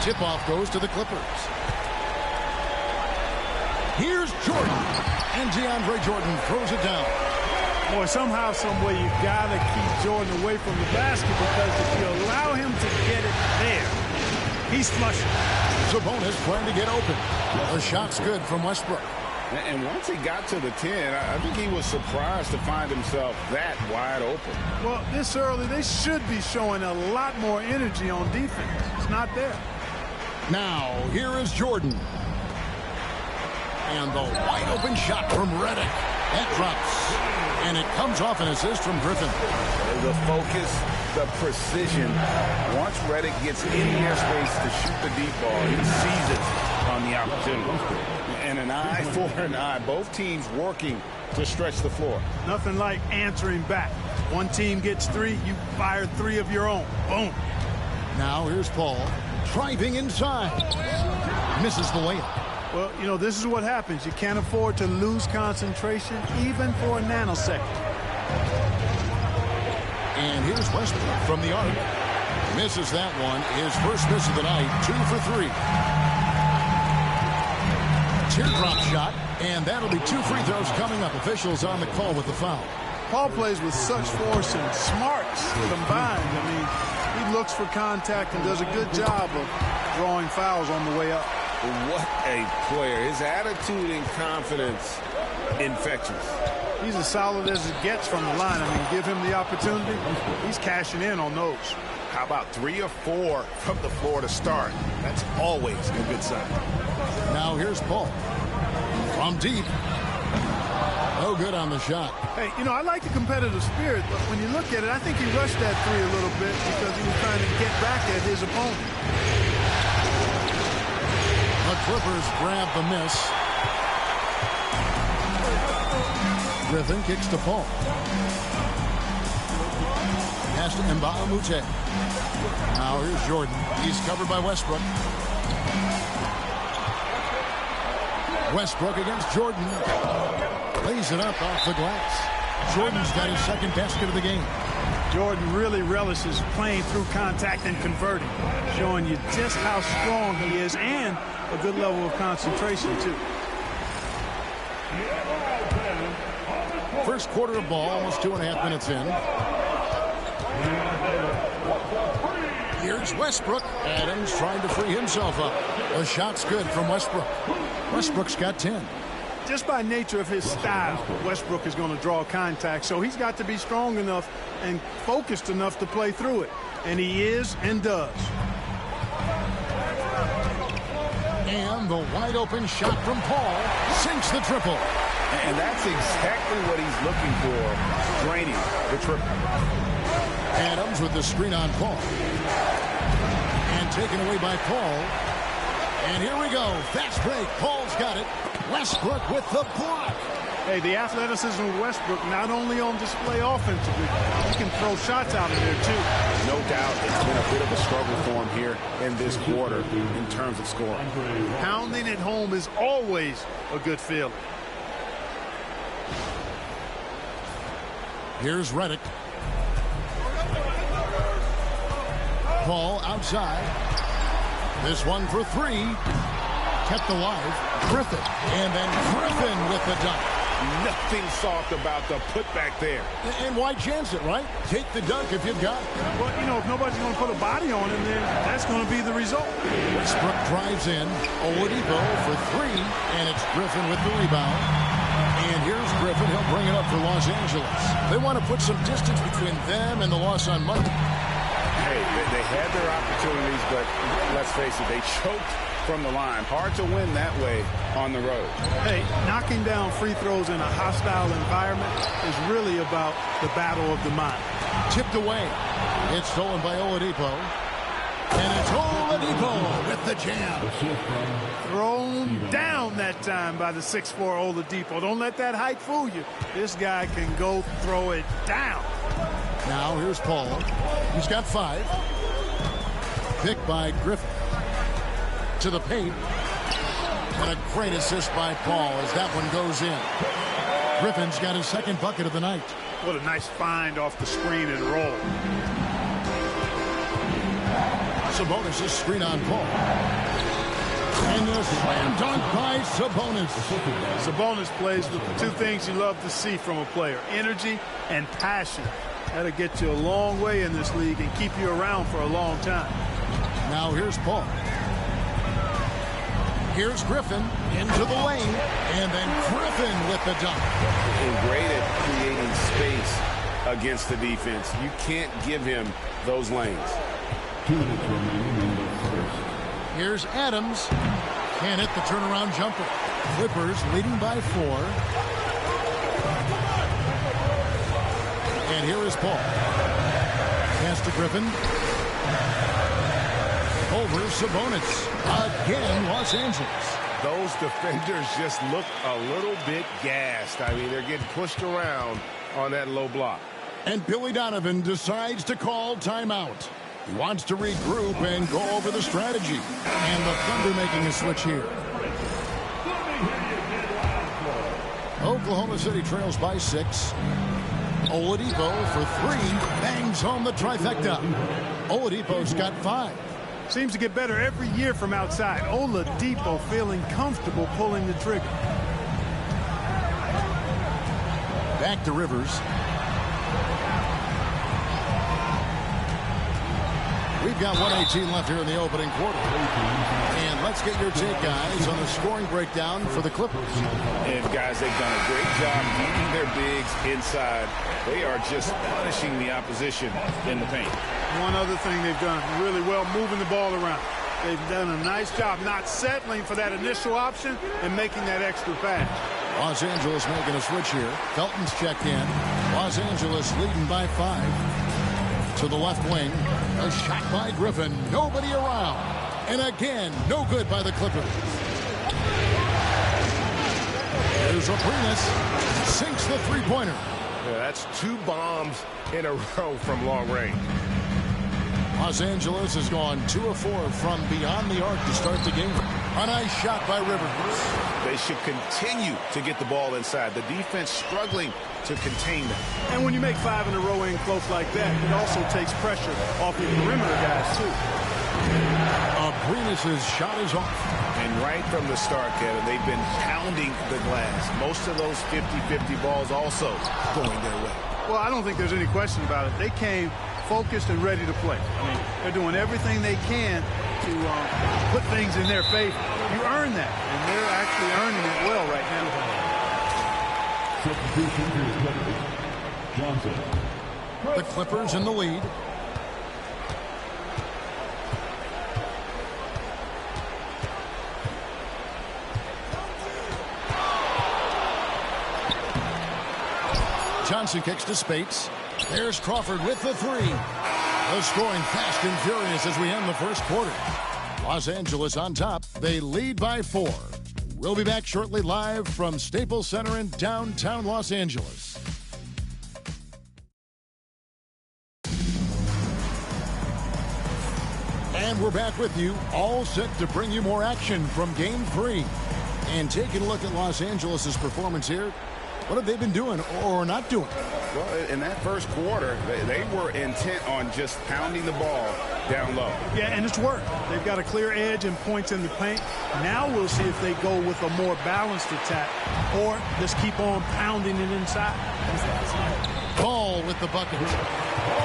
Tip-off goes to the Clippers. Here's Jordan. And DeAndre Jordan throws it down. Boy, somehow, some way, you got to keep Jordan away from the basket, because if you allow him to get it there, he's flushing. Sabonis trying to get open. The shot's good from Westbrook. And once he got to the 10, I think he was surprised to find himself that wide open. Well, this early, they should be showing a lot more energy on defense. It's not there. Now, here is Jordan. And the wide open shot from Redick. That drops. And it comes off an assist from Griffin. The focus, the precision. Once Redick gets in airspace to shoot the deep ball, he seizes on the opportunity. And an eye for an eye. Both teams working to stretch the floor. Nothing like answering back. One team gets 3, you fire 3 of your own. Boom. Now here's Paul. Driving inside. Misses the layup. Well, you know, this is what happens. You can't afford to lose concentration, even for a nanosecond. And here's Westbrook from the arc. Misses that one. His first miss of the night. 2 for 3. Teardrop shot. And that'll be 2 free throws coming up. Officials on the call with the foul. Paul plays with such force and smarts combined. I mean, he looks for contact and does a good job of drawing fouls on the way up. What a player. His attitude and confidence, infectious. He's as solid as it gets from the line. I mean, give him the opportunity, he's cashing in on those. How about 3 or 4 from the floor to start? That's always a good sign. Now here's Paul. From deep. No good on the shot. Hey, you know, I like the competitive spirit, but when you look at it, I think he rushed that 3 a little bit because he was trying to get back at his opponent. The Clippers grab the miss. Griffin kicks to Paul. Pass to Mbah-a-Moute. Now here's Jordan. He's covered by Westbrook. Westbrook against Jordan. Lays it up off the glass. Jordan's got his second basket of the game. Jordan really relishes playing through contact and converting, showing you just how strong he is and a good level of concentration, too. First quarter of ball, almost 2.5 minutes in. Here's Westbrook. Adams trying to free himself up. The shot's good from Westbrook. Westbrook's got 10. Just by nature of his style, Westbrook is going to draw contact, so he's got to be strong enough and focused enough to play through it. And he is and does. And the wide open shot from Paul sinks the triple. And that's exactly what he's looking for, draining the triple. Adams with the screen on Paul. And taken away by Paul. And here we go. Fast break. Paul's got it. Westbrook with the block. Hey, the athleticism of Westbrook not only on display offensively, he can throw shots out of there, too. No doubt it's been a bit of a struggle for him here in this quarter in terms of scoring. Pounding it home is always a good feeling. Here's Redick. Paul outside. This one for 3. Kept alive. Griffin. And then Griffin with the dunk. Nothing soft about the putback there. And why chance it, right? Take the dunk if you've got it. Well, you know, if nobody's going to put a body on him, then that's going to be the result. Westbrook drives in. Oladipo for 3. And it's Griffin with the rebound. And here's Griffin. He'll bring it up for Los Angeles. They want to put some distance between them and the loss on Monday. Hey, they had their opportunities, but let's face it, they choked from the line. Hard to win that way on the road. Hey, knocking down free throws in a hostile environment is really about the battle of the mind. Tipped away. It's stolen by Oladipo. And it's Oladipo with the jam. Thrown down that time by the 6'4" Oladipo. Don't let that height fool you. This guy can go throw it down. Now here's Paul. He's got 5. Picked by Griffin. To the paint. And a great assist by Paul as that one goes in. Griffin's got his second bucket of the night. What a nice find off the screen and roll. Sabonis' screen on Paul. And a slam dunk by Sabonis. Sabonis plays with the two things you love to see from a player: energy and passion. That'll get you a long way in this league and keep you around for a long time. Now here's Paul. Here's Griffin into the lane, and then Griffin with the dunk. And great at creating space against the defense. You can't give him those lanes. Here's Adams. Can't hit the turnaround jumper. Clippers leading by 4. And here is Paul. Pass to Griffin. Over Sabonis. Again, Los Angeles. Those defenders just look a little bit gassed. I mean, they're getting pushed around on that low block. And Billy Donovan decides to call timeout. He wants to regroup and go over the strategy. And the Thunder making a switch here. Oklahoma City trails by 6. Oladipo for 3. Bangs home the trifecta. Oladipo's got 5. Seems to get better every year from outside. Oladipo feeling comfortable pulling the trigger. Back to Rivers. We've got 1:18 left here in the opening quarter. And let's get your take, guys, on the scoring breakdown for the Clippers. And, guys, they've done a great job keeping their bigs inside. They are just punishing the opposition in the paint. One other thing they've done really well, moving the ball around. They've done a nice job not settling for that initial option and making that extra pass. Los Angeles making a switch here. Felton's checked in. Los Angeles leading by 5. To the left wing. A shot by Griffin. Nobody around. And again, no good by the Clippers. Here's Aprinas. Sinks the three-pointer. Yeah, that's 2 bombs in a row from long range. Los Angeles has gone 2 of 4 from beyond the arc to start the game. A nice shot by Rivers. They should continue to get the ball inside. The defense struggling to contain them. And when you make 5 in a row in close like that, it also takes pressure off your perimeter guys, too. Aprinas' shot is off. And right from the start, Kevin, they've been pounding the glass. Most of those 50-50 balls also going their way. Well, I don't think there's any question about it. They came focused and ready to play. I mean, they're doing everything they can to put things in their favor. You earn that, and they're actually earning it well right now. The Clippers in the lead. Johnson kicks to Spates. There's Crawford with the 3. The scoring fast and furious as we end the first quarter. Los Angeles on top. They lead by 4. We'll be back shortly live from Staples Center in downtown Los Angeles. And we're back with you, all set to bring you more action from Game 3. And taking a look at Los Angeles' performance here. What have they been doing or not doing? Well, in that first quarter, they were intent on just pounding the ball down low. Yeah, and it's worked. They've got a clear edge and points in the paint. Now we'll see if they go with a more balanced attack or just keep on pounding it inside. Paul with the bucket.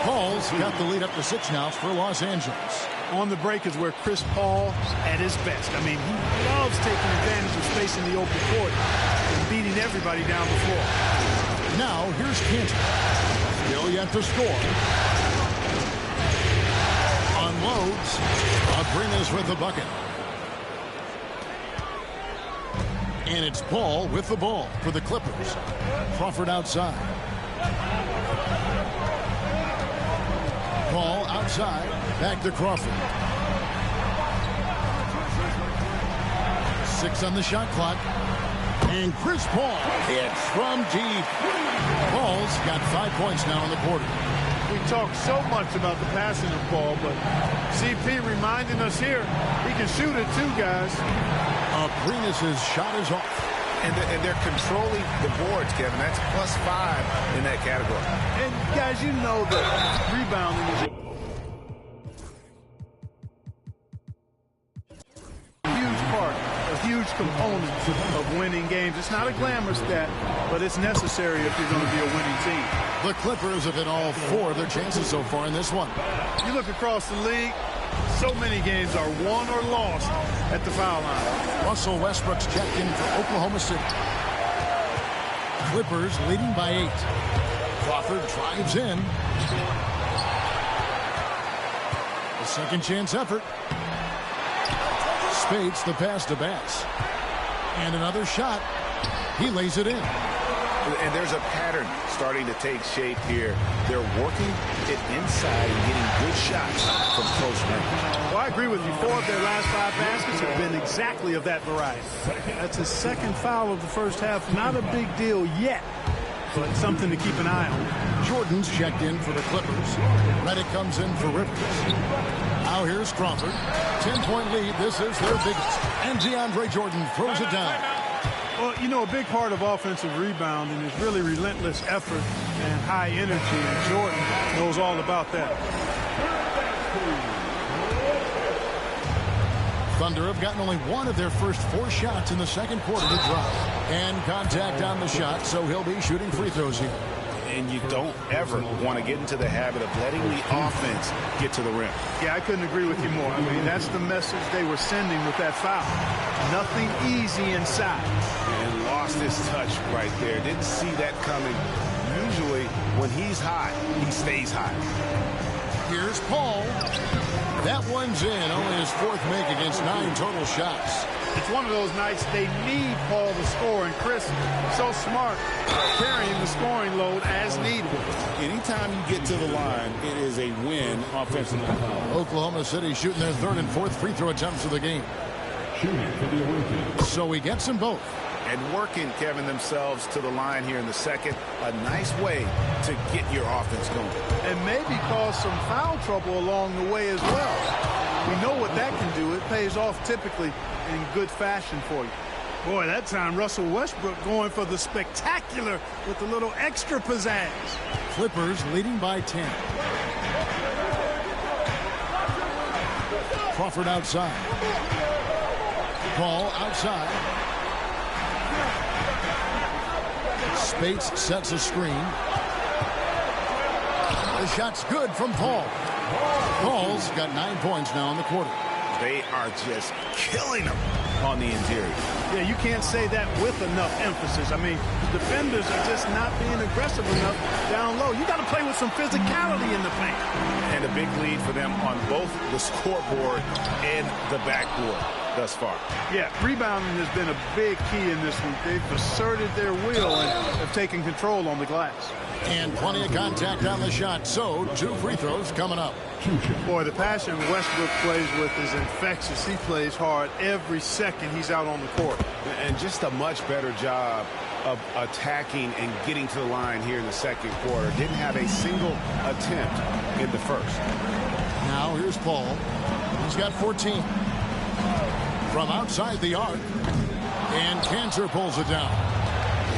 Paul's got the lead up to 6 now for Los Angeles. On the break is where Chris Paul at his best. I mean, he loves taking advantage of space in the open court and beating everybody down the floor. Now, here's Cantor. Still yet to score. Unloads. Aprinas with the bucket. And it's Paul with the ball for the Clippers. Crawford outside. Paul outside. Back to Crawford. 6 on the shot clock. And Chris Paul hits from deep. Paul's got 5 points now in the quarter. We talk so much about the passing of Paul, but CP reminding us here, he can shoot it too, guys. Aprinas' shot is off. And they're controlling the boards, Kevin. That's +5 in that category. And, guys, you know that rebounding is huge component of winning games. It's not a glamour stat, but it's necessary if you're going to be a winning team. The Clippers have hit all 4 of their chances so far in this one. You look across the league, so many games are won or lost at the foul line. Russell Westbrook's checked in for Oklahoma City. Clippers leading by 8. Crawford drives in. A second chance effort. Spates the pass to Bass. And another shot. He lays it in. And there's a pattern starting to take shape here. They're working it inside and getting good shots from close range. Well, I agree with you. 4 of their last 5 baskets have been exactly of that variety. That's his second foul of the first half. Not a big deal yet, but something to keep an eye on. Jordan's checked in for the Clippers. Redick comes in for Rivers. Now here's Crawford. 10-point lead. This is their biggest. And DeAndre Jordan throws it down. Well, you know, a big part of offensive rebounding is really relentless effort and high energy, and Jordan knows all about that. Thunder have gotten only 1 of their first 4 shots in the second quarter to drop. And contact on the shot, so he'll be shooting free throws here. And you don't ever want to get into the habit of letting the offense get to the rim. Yeah, I couldn't agree with you more. I mean, that's the message they were sending with that foul. Nothing easy inside. And lost his touch right there. Didn't see that coming. Usually, when he's hot, he stays hot. Here's Paul. That one's in. Only his 4th make against 9 total shots. It's one of those nights they need Paul to score, and Chris, so smart, carrying the scoring load as needed. Anytime you get to the line, it is a win offensively. Oklahoma City shooting their 3rd and 4th free throw attempts of the game. So he gets them both. And working, Kevin, themselves to the line here in the second. A nice way to get your offense going. And maybe cause some foul trouble along the way as well. We know what that can do. It pays off typically in good fashion for you. Boy, that time Russell Westbrook going for the spectacular with a little extra pizzazz. Clippers leading by 10. Crawford outside. Paul outside. Spates sets a screen. The shot's good from Paul. Paul's got 9 points now in the quarter. They are just killing them on the interior. Yeah, you can't say that with enough emphasis. I mean, the defenders are just not being aggressive enough down low. You got to play with some physicality in the paint. And a big lead for them on both the scoreboard and the backboard thus far. Yeah, rebounding has been a big key in this one. They've asserted their will and have taken control on the glass. And plenty of contact on the shot, so 2 free throws coming up. Boy, the passion Westbrook plays with is infectious. He plays hard every second he's out on the court. And just a much better job of attacking and getting to the line here in the second quarter. Didn't have a single attempt in the first. Now here's Paul. He's got 14. From outside the arc. And Cantor pulls it down.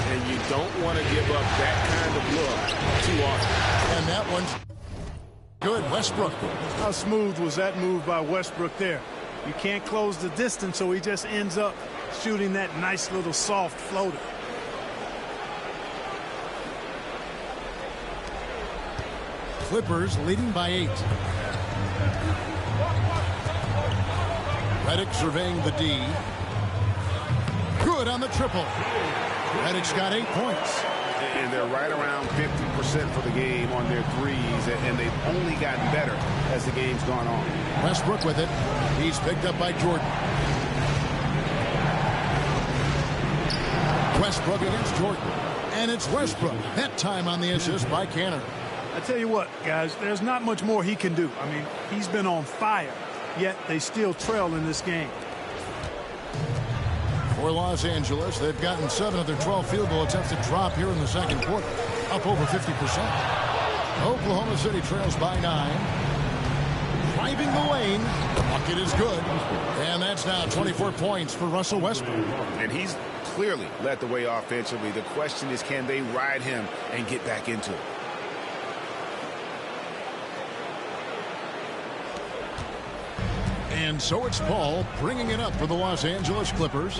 And you don't want to give up that kind of look too often. And that one's good. Westbrook. How smooth was that move by Westbrook there? You can't close the distance, so he just ends up shooting that nice little soft floater. Clippers leading by 8. Redick surveying the D. Good on the triple. Redick's got 8 points. And they're right around 50% for the game on their threes, and they've only gotten better as the game's gone on. Westbrook with it. He's picked up by Jordan. Westbrook against Jordan. And it's Westbrook. That time on the assist by Cantor. I tell you what, guys, there's not much more he can do. I mean, he's been on fire, yet they still trail in this game. For Los Angeles, they've gotten 7 of their 12 field goal attempts to drop here in the second quarter, up over 50%. Oklahoma City trails by 9. Driving the lane. The bucket is good. And that's now 24 points for Russell Westbrook. And he's clearly led the way offensively. The question is, can they ride him and get back into it? And so it's Paul bringing it up for the Los Angeles Clippers.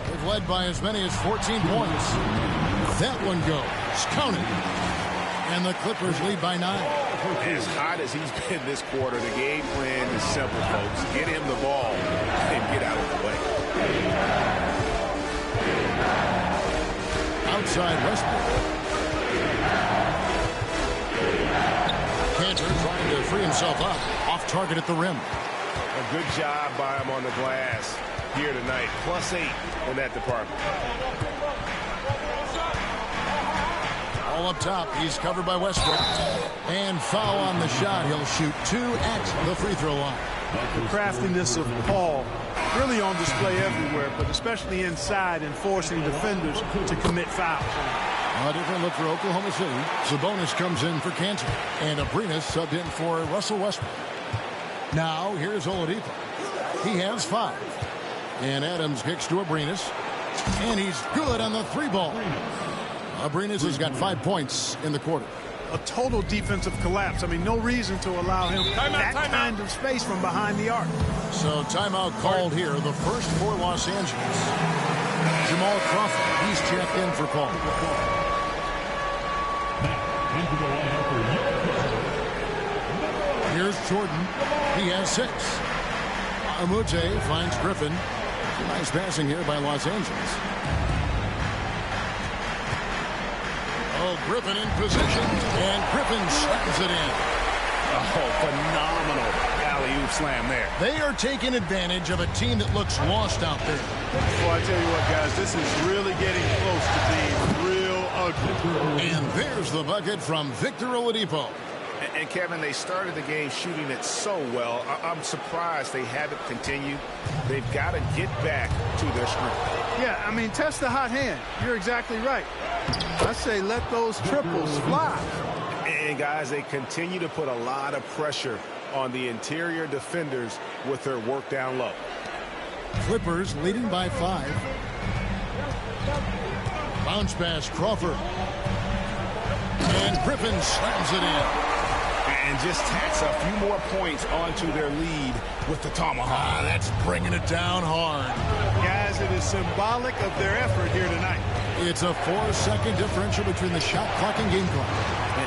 They've led by as many as 14 points. That one goes. Count it. And the Clippers lead by 9. As hot as he's been this quarter, the game plan is simple, folks. Get him the ball and get out of the way. Outside Westbrook. Cantor trying to free himself up. Off target at the rim. A good job by him on the glass here tonight. +8 in that department. All up top. He's covered by Westbrook. And foul on the shot. He'll shoot 2 at the free throw line. The craftiness of Paul really on display everywhere, but especially inside and forcing defenders to commit fouls. A different look for Oklahoma City. Sabonis comes in for Cantor. And Abrinas subbed in for Russell Westbrook. Now, here's Oladipo. He has 5. And Adams kicks to Abrinas. And he's good on the 3-ball. Abrinas has got 5 points in the quarter. A total defensive collapse. I mean, no reason to allow him that kind of space from behind the arc. So timeout called here. The first for Los Angeles. Jamal Crawford. He's checked in for Paul. Here's Jordan. He has 6. Amute finds Griffin. Nice passing here by Los Angeles. Oh, Griffin in position. And Griffin slams it in. Oh, phenomenal alley-oop slam there. They are taking advantage of a team that looks lost out there. Well, I tell you what, guys, this is really getting close to being real ugly. And there's the bucket from Victor Oladipo. And Kevin, they started the game shooting it so well. I'm surprised they haven't continued. They've got to get back to their strength. Yeah, I mean, test the hot hand. You're exactly right. I say let those triples fly. And, guys, they continue to put a lot of pressure on the interior defenders with their work down low. Clippers leading by 5. Bounce pass, Crawford. And Griffin slams it in. And just tacks a few more points onto their lead with the tomahawk. That's bringing it down hard. Guys, it is symbolic of their effort here tonight. It's a 4-second differential between the shot clock and game clock.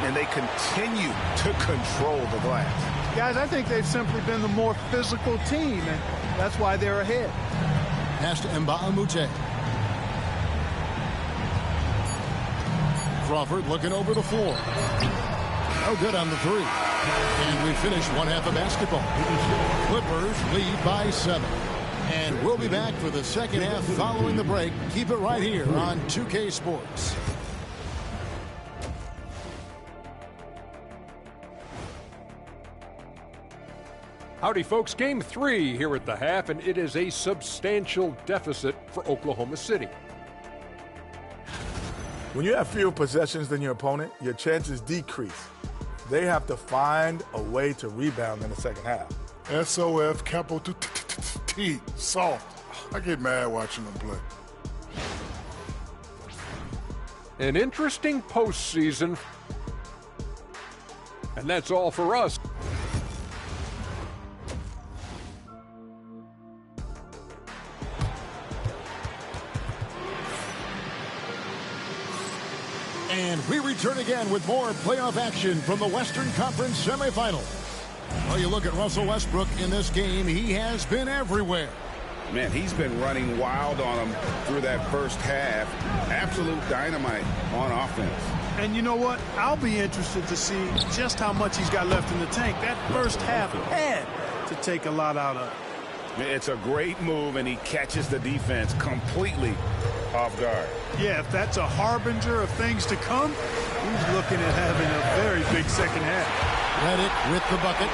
And they continue to control the glass. Guys, I think they've simply been the more physical team, and that's why they're ahead. Pass to Mbamute. Crawford looking over the floor. No good on the 3. And we finish one half of basketball. Clippers lead by 7. And we'll be back for the second half following the break. Keep it right here on 2K Sports. Howdy, folks. Game 3 here at the half, and it is a substantial deficit for Oklahoma City. When you have fewer possessions than your opponent, your chances decrease. They have to find a way to rebound in the second half. SOF, capital T, soft. I get mad watching them play. An interesting postseason. And that's all for us. And we return again with more playoff action from the Western Conference semifinals. Well, you look at Russell Westbrook in this game. He has been everywhere. Man, he's been running wild on them through that first half. Absolute dynamite on offense. And you know what? I'll be interested to see just how much he's got left in the tank. That first half had to take a lot out of it. It's a great move, and he catches the defense completely off guard. Yeah, if that's a harbinger of things to come, he's looking at having a very big second half. Redick with the bucket.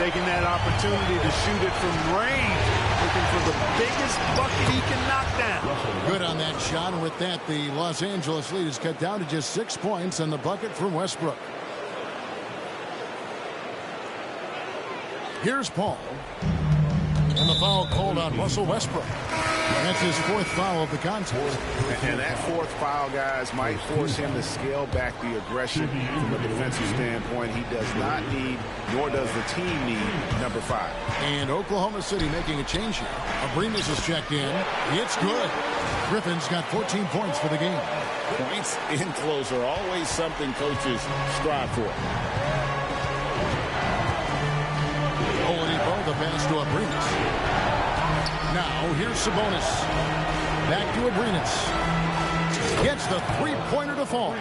Taking that opportunity to shoot it from range. Looking for the biggest bucket he can knock down. Good on that shot, and with that, the Los Angeles lead is cut down to just 6 points on the bucket from Westbrook. Here's Paul. And the foul called on Russell Westbrook. That's his fourth foul of the contest. And that fourth foul, guys, might force him to scale back the aggression from a defensive standpoint. He does not need, nor does the team need, number 5. And Oklahoma City making a change here. Abrinas is checked in. It's good. Griffin's got 14 points for the game. Points in close are always something coaches strive for. Oladipo, the pass to Abrinas. Now here's Sabonis. Back to Abrinas. Gets the three-pointer to fall.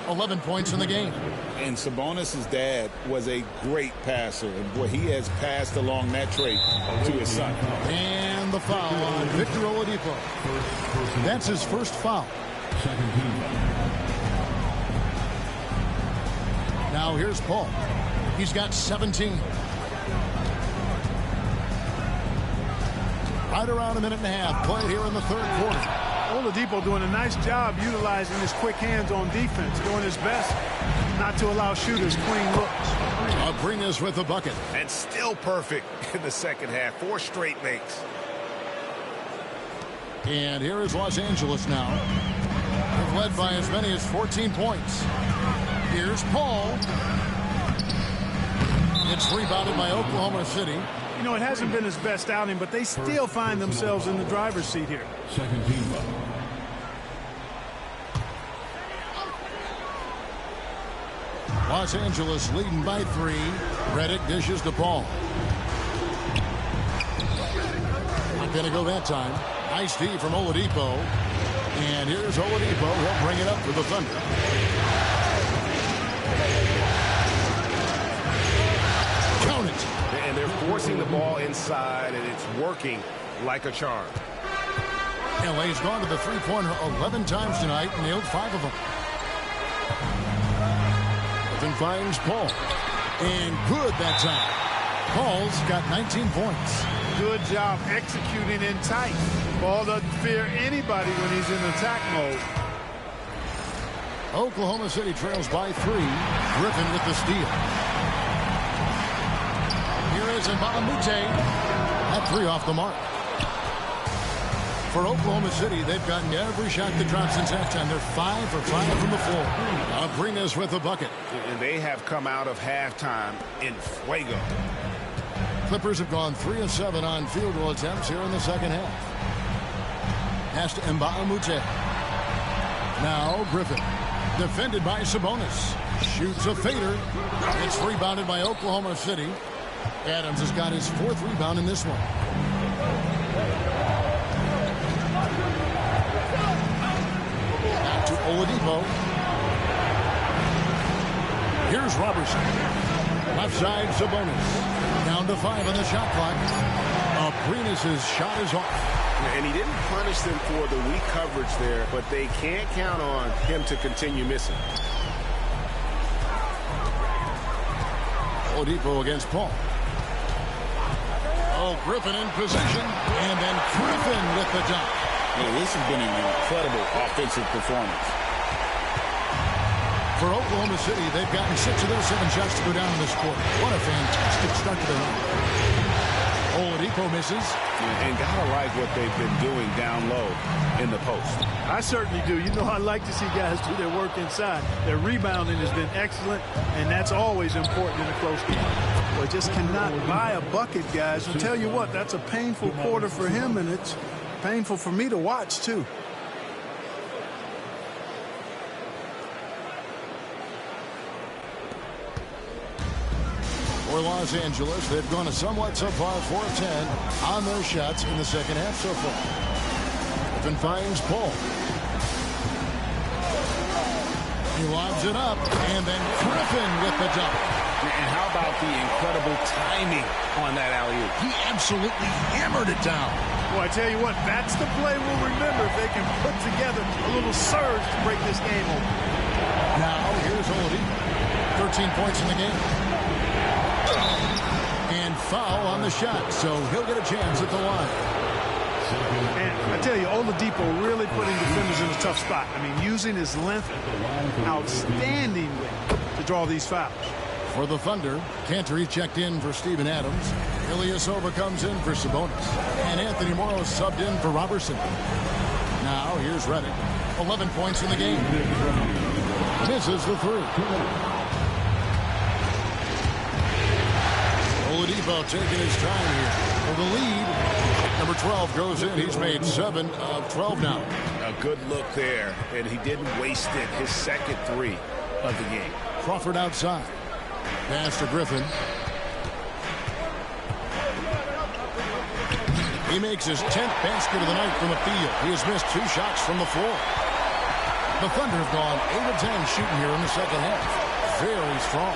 11 points in the game. And Sabonis' dad was a great passer. And boy, he has passed along that trait to his son. And the foul on Victor Oladipo. That's his first foul. Now here's Paul. He's got 17. Right around a minute and a half played here in the third quarter. Oladipo doing a nice job utilizing his quick hands on defense, doing his best not to allow shooters clean looks. Abrinas with the bucket. And still perfect in the second half. 4 straight makes. And here is Los Angeles now. They've led by as many as 14 points. Here's Paul. It's rebounded by Oklahoma City. You know, it hasn't been his best outing, but they still find themselves in the driver's seat here. Second team foul. Los Angeles leading by 3. Redick dishes the ball. Not going to go that time. Nice D from Oladipo. And here's Oladipo. He'll bring it up for the Thunder. Count it. And they're forcing the ball inside, and it's working like a charm. LA's gone to the three-pointer 11 times tonight, nailed 5 of them. Griffin finds Paul. And good that time. Paul's got 19 points. Good job executing in tight. Ball doesn't fear anybody when he's in attack mode. Oklahoma City trails by 3. Griffin with the steal. Here is Mbamute. That 3 off the mark. For Oklahoma City, they've gotten every shot that dropped since halftime. They're 5 for 5 from the floor. Abrinas with the bucket. And they have come out of halftime in fuego. Clippers have gone 3 of 7 on field goal attempts here in the second half. Pass to Mbamute. Now Griffin. Defended by Sabonis. Shoots a fader. It's rebounded by Oklahoma City. Adams has got his 4th rebound in this one. Back to Oladipo. Here's Robertson. Left side Sabonis. Down to 5 on the shot clock. Abrinas' shot is off. And he didn't punish them for the weak coverage there, but they can't count on him to continue missing. Oladipo against Paul. Oh, Griffin in position. And then Griffin with the dunk. Yeah, this has been an incredible offensive performance. For Oklahoma City, they've gotten 6 of their 7 shots to go down in this quarter. What a fantastic start to the night. Oladipo misses. And gotta like what they've been doing down low in the post. I certainly do. You know, I like to see guys do their work inside. Their rebounding has been excellent, and that's always important in a close game. Well, just cannot buy a bucket, guys. I'll tell you what, that's a painful quarter for him, and it's painful for me to watch, too. For Los Angeles, they've gone a somewhat subpar 4 of 10 on their shots in the second half so far. Griffin finds Paul. He lobs it up, and then Griffin with the dunk. And how about the incredible timing on that alley-oop? He absolutely hammered it down. Well, I tell you what, that's the play we'll remember if they can put together a little surge to break this game open. Now, here's Oladipo. 13 points in the game. And foul on the shot, so he'll get a chance at the line. And I tell you, Oladipo really putting defenders in a tough spot. I mean, using his length outstandingly to draw these fouls. For the Thunder, Cantor checked in for Steven Adams. Ilyasova comes in for Sabonis. And Anthony Morrow subbed in for Robertson. Now here's Redick. 11 points in the game. Misses the three. Oladipo taking his time here for the lead. Number 12 goes in. He's made 7 of 12 now. A good look there, and he didn't waste it. His second three of the game. Crawford outside. Pass to Griffin. He makes his 10th basket of the night from the field. He has missed 2 shots from the floor. The Thunder have gone 8 of 10 shooting here in the second half. Very strong.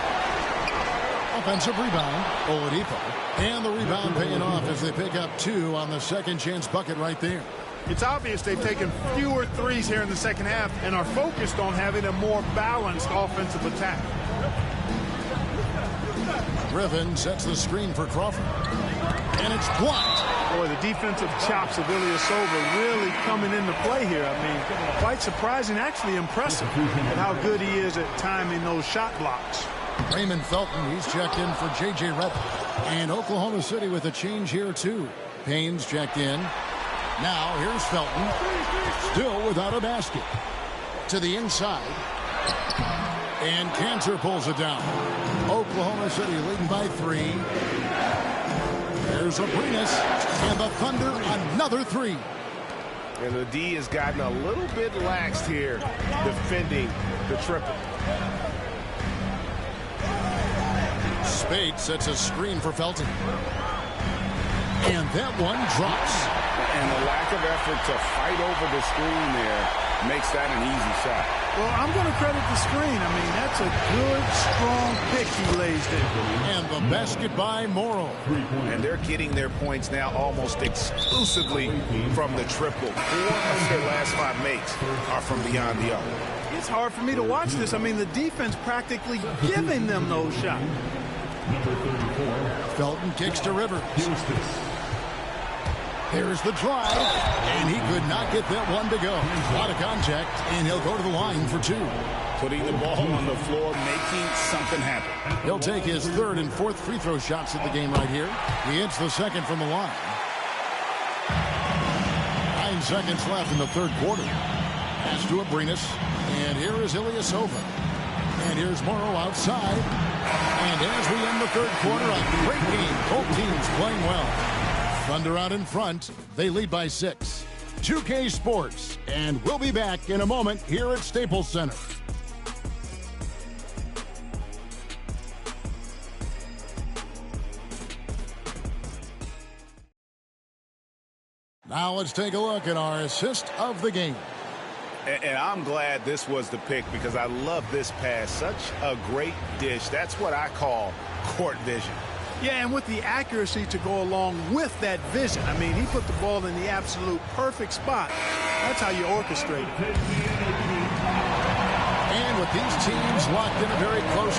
Offensive rebound, Oladipo. And the rebound paying off as they pick up 2 on the second chance bucket right there. It's obvious they've taken fewer threes here in the second half and are focused on having a more balanced offensive attack. Griffin sets the screen for Crawford. And it's blocked. Boy, the defensive chops of Ilyasova really coming into play here. I mean, quite surprising, actually impressive at how good he is at timing those shot blocks. Raymond Felton, he's checked in for J.J. Redick. And Oklahoma City with a change here, too. Payne's checked in. Now, here's Felton. Still without a basket. To the inside. And Cantor pulls it down. Oklahoma City leading by 3. There's Abrinas. And the Thunder, another 3. And the D has gotten a little bit laxed here defending the triple. Spade sets a screen for Felton. And that one drops. And the lack of effort to fight over the screen there makes that an easy shot. Well, I'm going to credit the screen. I mean, that's a good, strong pick he lays there. And the basket by Morrow. And they're getting their points now almost exclusively from the triple. 4 of their last 5 makes are from beyond the arc. It's hard for me to watch this. I mean, the defense practically giving them those shots. Felton kicks to Rivers. There's the drive, and he could not get that one to go. A lot of contact, and he'll go to the line for 2. Putting the ball on the floor, making something happen. He'll take his 3rd and 4th free throw shots of the game right here. He hits the 2nd from the line. 9 seconds left in the 3rd quarter. Pass to Abrinas, and here is Ilyasova. And here's Morrow outside. And as we end the 3rd quarter, a great game. Both teams playing well. Thunder out in front. They lead by 6. 2K Sports. And we'll be back in a moment here at Staples Center. Now let's take a look at our assist of the game. And I'm glad this was the pick because I love this pass. Such a great dish. That's what I call court vision. Yeah, and with the accuracy to go along with that vision. I mean, he put the ball in the absolute perfect spot. That's how you orchestrate it. And with these teams locked in a very close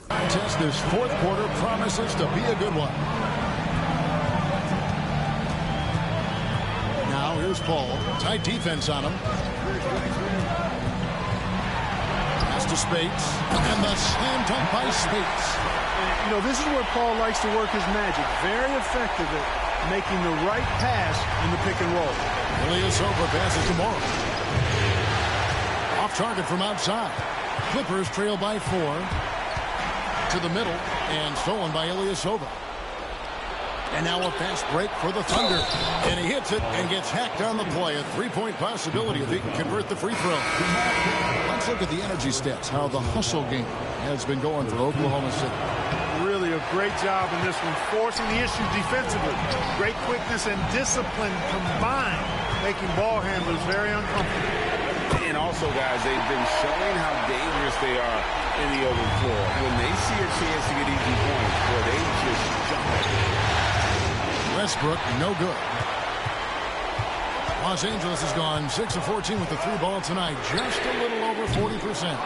contest, this 4th quarter promises to be a good one. Now here's Paul. Tight defense on him. To Spates, and the slam dunk by Spates. You know, this is where Paul likes to work his magic. Very effective at making the right pass in the pick and roll. Ilyasova passes to Morrow. Off target from outside. Clippers trail by 4. To the middle, and stolen by Ilyasova. And now a fast break for the Thunder. And he hits it and gets hacked on the play. A 3-point possibility if he can convert the free throw. Let's look at the energy stats, how the hustle game has been going for Oklahoma City. Really a great job in this one, forcing the issue defensively. Great quickness and discipline combined, making ball handlers very uncomfortable. And also, guys, they've been showing how dangerous they are in the open floor. When they see a chance to get easy points, boy, they just jump at it. Westbrook, no good. Los Angeles has gone 6 of 14 with the 3 ball tonight. Just a little over 40%.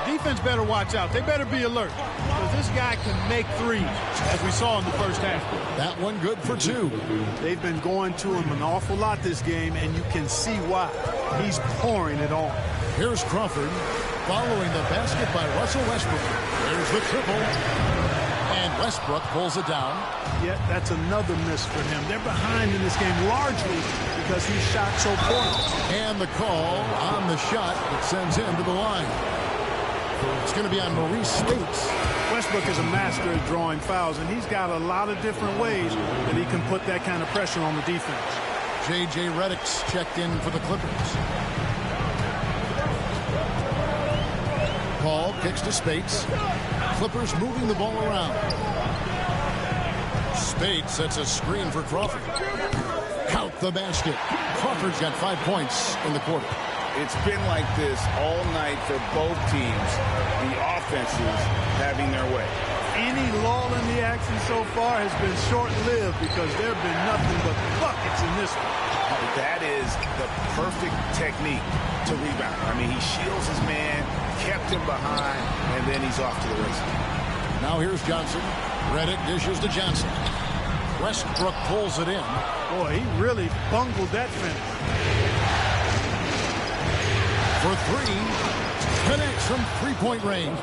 Defense better watch out. They better be alert because this guy can make threes, as we saw in the first half. That one good for 2. They've been going to him an awful lot this game, and you can see why. He's pouring it on. Here's Crawford. following the basket by Russell Westbrook. There's the triple. And Westbrook pulls it down. Yeah, that's another miss for him. They're behind in this game largely because he shot so poorly. And the call on the shot that sends him to the line. It's going to be on Maurice Spates. Westbrook is a master at drawing fouls, and he's got a lot of different ways that he can put that kind of pressure on the defense. J.J. Redick's checked in for the Clippers. Paul kicks to Spates. Clippers moving the ball around. Spates sets a screen for Crawford. Count the basket. Crawford's got 5 points in the quarter. It's been like this all night for both teams. The offenses having their way. Any lull in the action so far has been short-lived because there have been nothing but buckets in this one. That is the perfect technique to rebound. I mean, he shields his man, kept him behind, and then he's off to the races. Now here's Johnson. Redick dishes to Johnson. Westbrook pulls it in. Boy, he really bungled that finish. For three, connects from three-point range.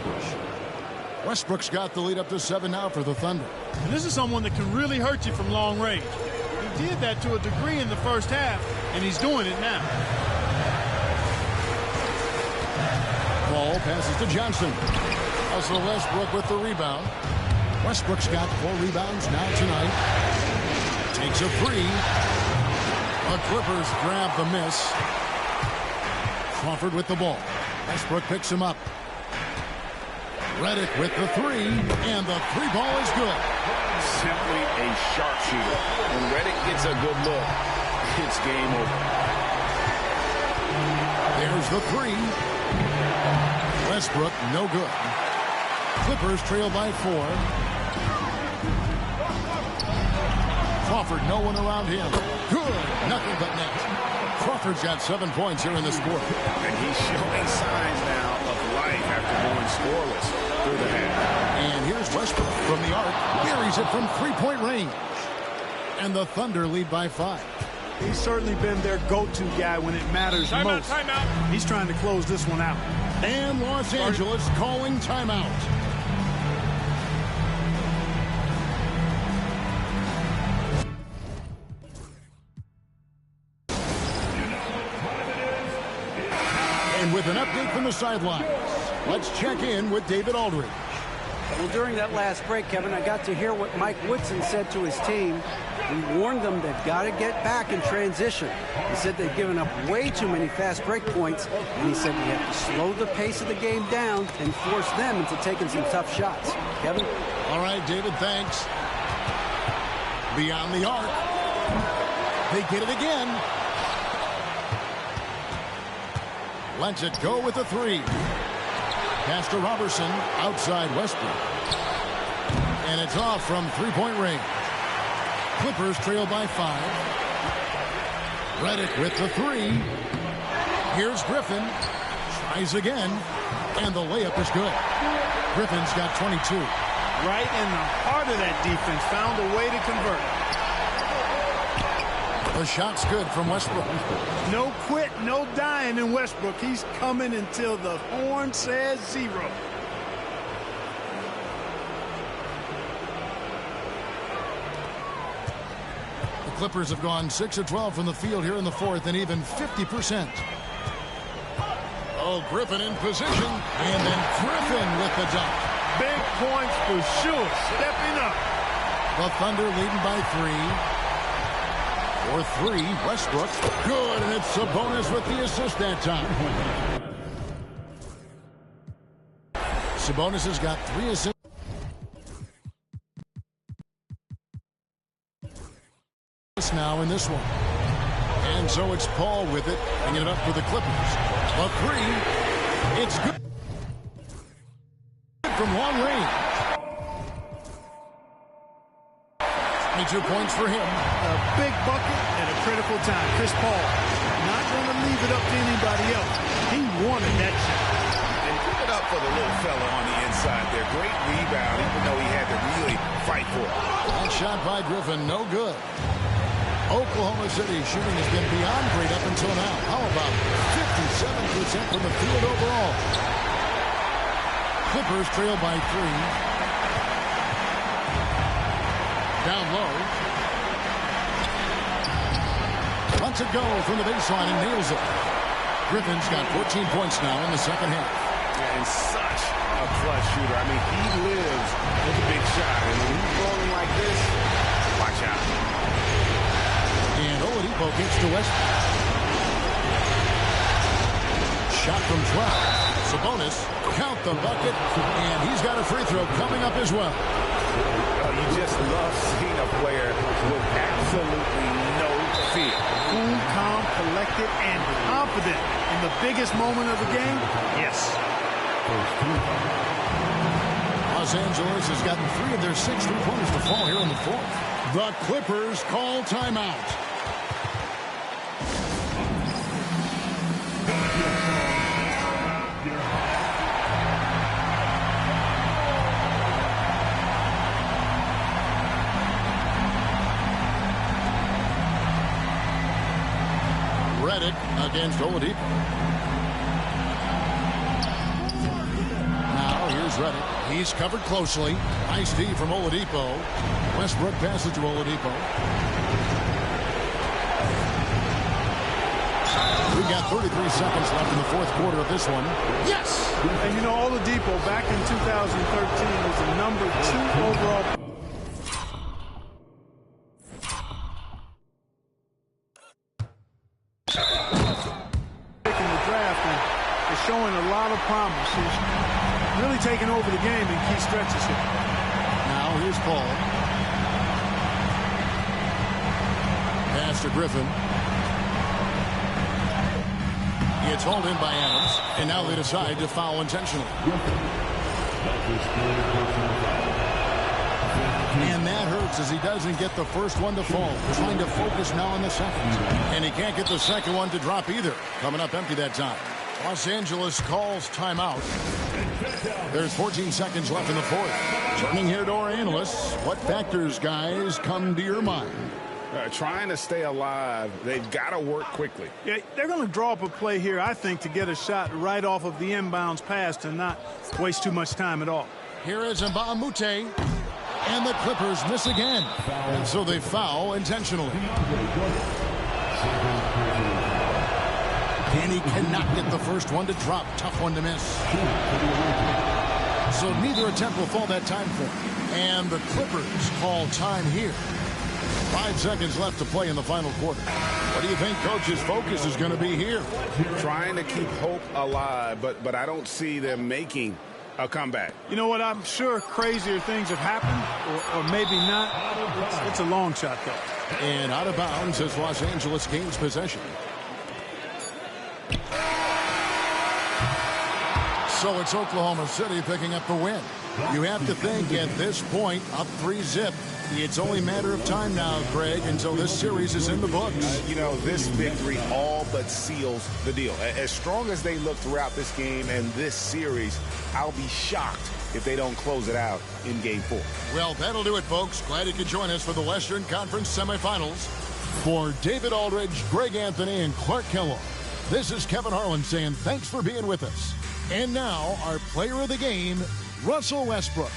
Westbrook's got the lead up to 7 now for the Thunder. And this is someone that can really hurt you from long range. He did that to a degree in the first half, and he's doing it now. Ball passes to Johnson. Russell Westbrook with the rebound. Westbrook's got 4 rebounds now tonight. Takes a three. The Clippers grab the miss. Crawford with the ball. Westbrook picks him up. Redick with the three, and the three ball is good. Simply a sharpshooter. When Redick gets a good look, it's game over. There's the three. Westbrook, no good. Clippers trail by 4. Crawford, no one around him. Good, nothing but net. Crawford's got 7 points here in this quarter. And he's showing signs now of life after going scoreless through the half. And here's Westbrook from the arc. Buries it from three-point range. And the Thunder lead by 5. He's certainly been their go-to guy when it matters most. Timeout. He's trying to close this one out. And Los Angeles calling timeout. And with an update from the sidelines, let's check in with David Aldridge. Well, during that last break, Kevin, I got to hear what Mike Woodson said to his team. He warned them they've got to get back in transition. He said they've given up way too many fast break points, and he said we have to slow the pace of the game down and force them into taking some tough shots. Kevin? All right, David, thanks. Beyond the arc. They get it again. Lets it go with a three. Pass to Robertson, outside Westbrook. And it's off from three-point range. Clippers trail by 5. Redick with the three. Here's Griffin. Tries again. And the layup is good. Griffin's got 22. Right in the heart of that defense. Found a way to convert. The shot's good from Westbrook. No quit, no dying in Westbrook. He's coming until the horn says 0. The Clippers have gone 6 of 12 from the field here in the fourth, and even 50%. Oh, Griffin in position, and then Griffin with the dunk. Big points for sure. Stepping up. The Thunder leading by 3. For 3, Westbrook. Good, and it's Sabonis with the assist that time. Sabonis has got 3 assists. Now in this one. And so it's Paul with it, bringing it up for the Clippers. A 3. It's good from long range. 22 points for him. A big bucket at a critical time. Chris Paul not going to leave it up to anybody else. He wanted that shot. And give it up for the little fella on the inside there. Great rebound, even though he had to really fight for it. That shot by Griffin, no good. Oklahoma City shooting has been beyond great up until now. How about 57% from the field overall? Clippers trail by 3. Down low. Lets it go from the baseline and nails it. Griffin's got 14 points now in the second half. And such a clutch shooter. I mean, he lives with a big shot. And when he's rolling like this, watch out. And Oladipo gets to Westbrook. Shot from 12. Sabonis, count the bucket, and he's got a free throw coming up as well. You just love seeing a player with absolutely no fear. Cool, calm, collected, and confident in the biggest moment of the game. Yes. Los Angeles has gotten 3 of their 6 3-pointers to fall here in the fourth. The Clippers call timeout. Against Oladipo. Now here's Redick. He's covered closely. Nice D from Oladipo. Westbrook passes to Oladipo. We've got 33 seconds left in the fourth quarter of this one. Yes! And you know, Oladipo back in 2013 was the number 2 overall. Showing a lot of promise. He's really taking over the game in key stretches here. Now here's Paul. Pass to Griffin. It's hauled in by Adams, and now they decide to foul intentionally. And that hurts as he doesn't get the first one to fall. Trying to focus now on the second. And he can't get the second one to drop either. Coming up empty that time. Los Angeles calls timeout. There's 14 seconds left in the fourth. Turning here to our analysts. What factors, guys, come to your mind? Trying to stay alive. They've got to work quickly. Yeah, they're going to draw up a play here, I think, to get a shot right off of the inbounds pass and not waste too much time at all. Here is Mbah Moute. And the Clippers miss again. And so they foul intentionally. And he cannot get the first one to drop. Tough one to miss. So neither attempt will fall that time for him. And the Clippers call time here. 5 seconds left to play in the final quarter. What do you think Coach's focus is going to be here? Trying to keep hope alive, but I don't see them making a comeback. You know what? I'm sure crazier things have happened, or maybe not. It's a long shot, though. And out of bounds as Los Angeles gains possession. So it's Oklahoma City picking up the win. You have to think at this point, up 3-zip. It's only a matter of time now, Greg, until this series is in the books. You know, this victory all but seals the deal. As strong as they look throughout this game and this series, I'll be shocked if they don't close it out in Game 4. Well, that'll do it, folks. Glad you could join us for the Western Conference semifinals. For David Aldridge, Greg Anthony, and Clark Kellogg, this is Kevin Harlan saying thanks for being with us. And now, our player of the game, Russell Westbrook.